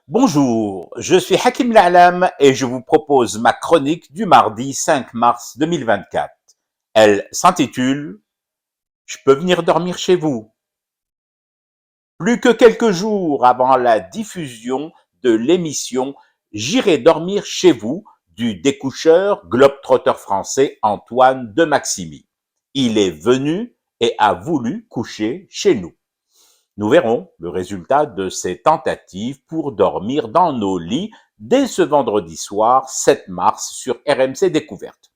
Bonjour, je suis Hakim La'alam et je vous propose ma chronique du mardi 5 mars 2024. Elle s'intitule « Je peux venir dormir chez vous ». Plus que quelques jours avant la diffusion de l'émission « J'irai dormir chez vous » du découcheur globe-trotteur français Antoine de Maximi. Il est venu et a voulu coucher chez nous. Nous verrons le résultat de ces tentatives pour dormir dans nos lits dès ce vendredi soir 7 mars sur RMC Découverte.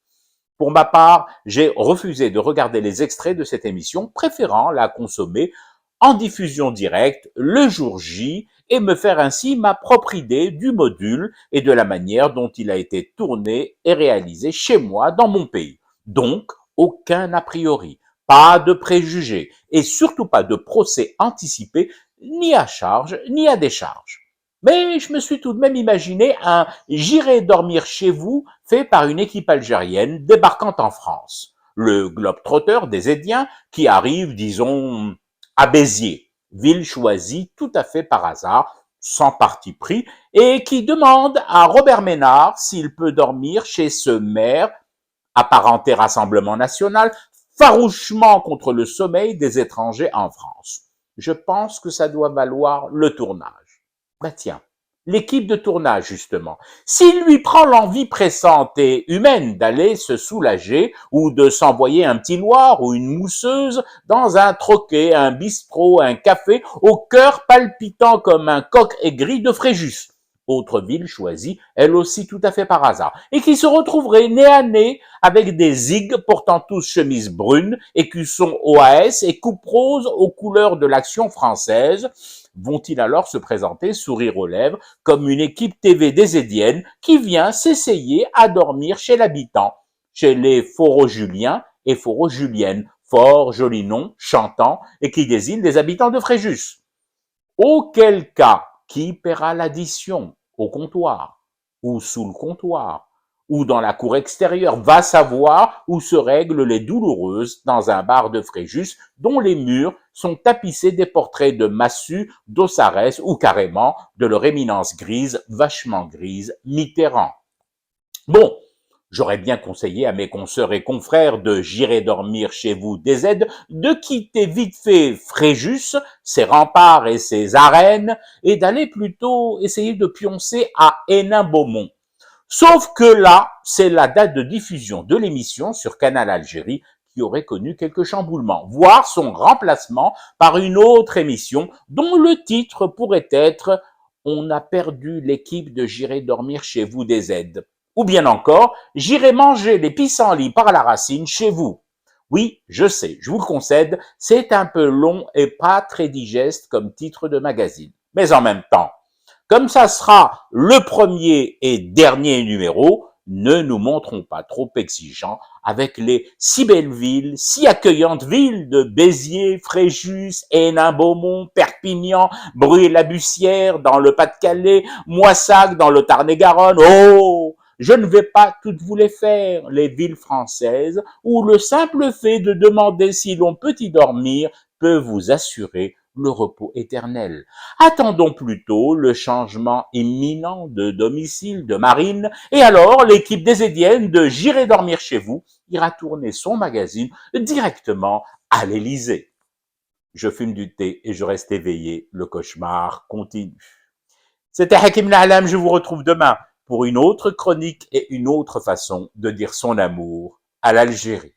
Pour ma part, j'ai refusé de regarder les extraits de cette émission, préférant la consommer en diffusion directe le jour J et me faire ainsi ma propre idée du module et de la manière dont il a été tourné et réalisé chez moi dans mon pays. Donc, aucun a priori, pas de préjugés et surtout pas de procès anticipé ni à charge ni à décharge. Mais je me suis tout de même imaginé un « J'irai dormir chez vous » fait par une équipe algérienne débarquant en France. Le globe-trotteur des Édiens qui arrive, disons, à Béziers, ville choisie tout à fait par hasard, sans parti pris, et qui demande à Robert Ménard s'il peut dormir chez ce maire, apparenté Rassemblement national, farouchement contre le sommeil des étrangers en France. Je pense que ça doit valoir le tournage. Bah tiens, l'équipe de tournage justement, s'il lui prend l'envie pressante et humaine d'aller se soulager ou de s'envoyer un petit Loir ou une mousseuse dans un troquet, un bistrot, un café, au cœur palpitant comme un coq aigri de Fréjus, autre ville choisie, elle aussi tout à fait par hasard, et qui se retrouverait nez à nez avec des zigs portant tous chemises brunes, écussons OAS et coupe rose aux couleurs de l'action française. Vont-ils alors se présenter, sourire aux lèvres, comme une équipe TV des Édiennes qui vient s'essayer à dormir chez l'habitant, chez les Foro-Juliens et Foro-Juliennes, fort joli nom, chantant, et qui désignent les habitants de Fréjus. Auquel cas, qui paiera l'addition au comptoir, ou sous le comptoir, ou dans la cour extérieure, va savoir où se règlent les douloureuses dans un bar de Fréjus dont les murs sont tapissés des portraits de Massu, d'Ossarès ou carrément de leur éminence grise, vachement grise, Mitterrand. Bon, j'aurais bien conseillé à mes consoeurs et confrères de J'irai dormir chez vous DZ de quitter vite fait Fréjus, ses remparts et ses arènes, et d'aller plutôt essayer de pioncer à Hénin-Beaumont. Sauf que là, c'est la date de diffusion de l'émission sur Canal Algérie qui aurait connu quelques chamboulements, voire son remplacement par une autre émission dont le titre pourrait être « On a perdu l'équipe de J'irai dormir chez vous DZ ». Ou bien encore, j'irai manger les pissenlits par la racine chez vous. Oui, je sais, je vous le concède, c'est un peu long et pas très digeste comme titre de magazine. Mais en même temps, comme ça sera le premier et dernier numéro, ne nous montrons pas trop exigeants avec les si belles villes, si accueillantes villes de Béziers, Fréjus, Hénin-Beaumont, Perpignan, Bruy-la-Bussière dans le Pas-de-Calais, Moissac dans le Tarn-et-Garonne. Oh! Je ne vais pas toutes vous les faire, les villes françaises, où le simple fait de demander si l'on peut y dormir peut vous assurer le repos éternel. Attendons plutôt le changement imminent de domicile de Marine, et alors l'équipe des Édiennes de J'irai dormir chez vous ira tourner son magazine directement à l'Élysée. Je fume du thé et je reste éveillé, le cauchemar continue. C'était Hakim La'alam, je vous retrouve demain pour une autre chronique et une autre façon de dire son amour à l'Algérie.